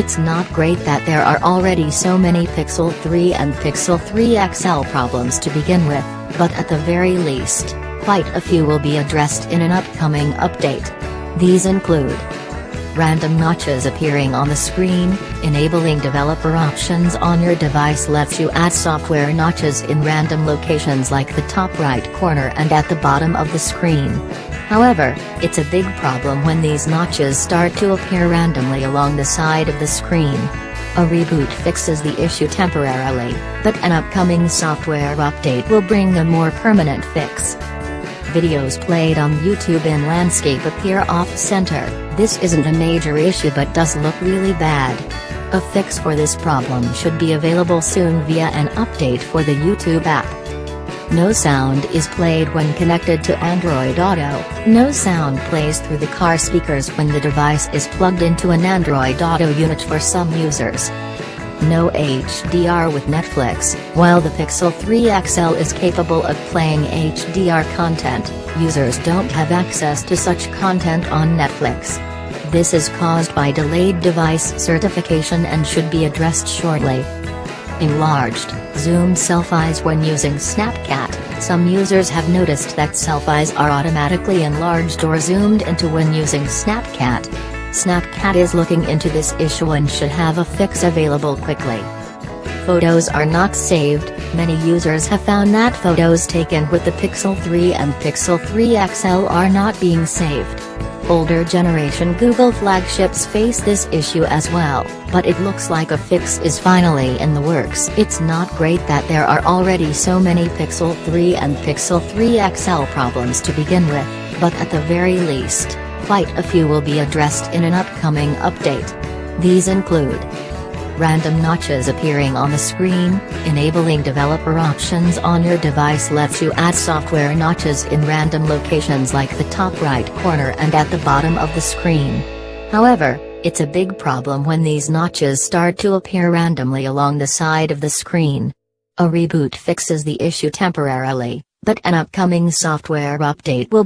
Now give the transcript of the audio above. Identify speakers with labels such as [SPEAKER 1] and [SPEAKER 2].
[SPEAKER 1] It's not great that there are already so many Pixel 3 and Pixel 3 XL problems to begin with, but at the very least, quite a few will be addressed in an upcoming update. These include random notches appearing on the screen. Enabling developer options on your device lets you add software notches in random locations like the top right corner and at the bottom of the screen. However, it's a big problem when these notches start to appear randomly along the side of the screen. A reboot fixes the issue temporarily, but an upcoming software update will bring a more permanent fix. Videos played on YouTube in landscape appear off-center. This isn't a major issue but does look really bad. A fix for this problem should be available soon via an update for the YouTube app. No sound is played when connected to Android Auto. No sound plays through the car speakers when the device is plugged into an Android Auto unit for some users. No HDR with Netflix. While the Pixel 3 XL is capable of playing HDR content, users don't have access to such content on Netflix. This is caused by delayed device certification and should be addressed shortly. Enlarged, zoomed selfies when using Snapchat. Some users have noticed that selfies are automatically enlarged or zoomed into when using Snapchat. Snapchat is looking into this issue and should have a fix available quickly. Photos are not saved. Many users have found that photos taken with the Pixel 3 and Pixel 3 XL are not being saved. Older generation Google flagships face this issue as well, but it looks like a fix is finally in the works. It's not great that there are already so many Pixel 3 and Pixel 3 XL problems to begin with, but at the very least, quite a few will be addressed in an upcoming update. These include random notches appearing on the screen. Enabling developer options on your device lets you add software notches in random locations like the top right corner and at the bottom of the screen. However, it's a big problem when these notches start to appear randomly along the side of the screen. A reboot fixes the issue temporarily, but an upcoming software update will